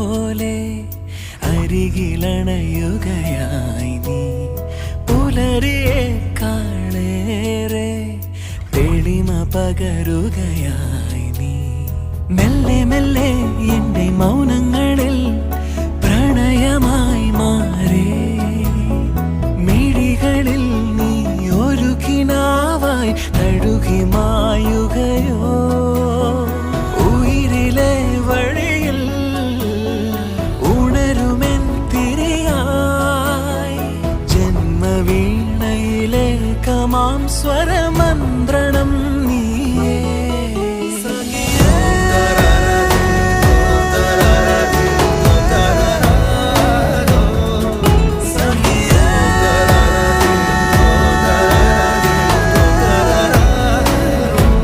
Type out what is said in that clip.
പോലെ അരികിലണയുകയായി നീ പുലരിയേക്കാളേറെ തെളിമ പകരുകയായി നീ മെല്ലെ മെല്ലെ എന്റെ മൗനങ്ങളിൽ പ്രണയമായി മാറി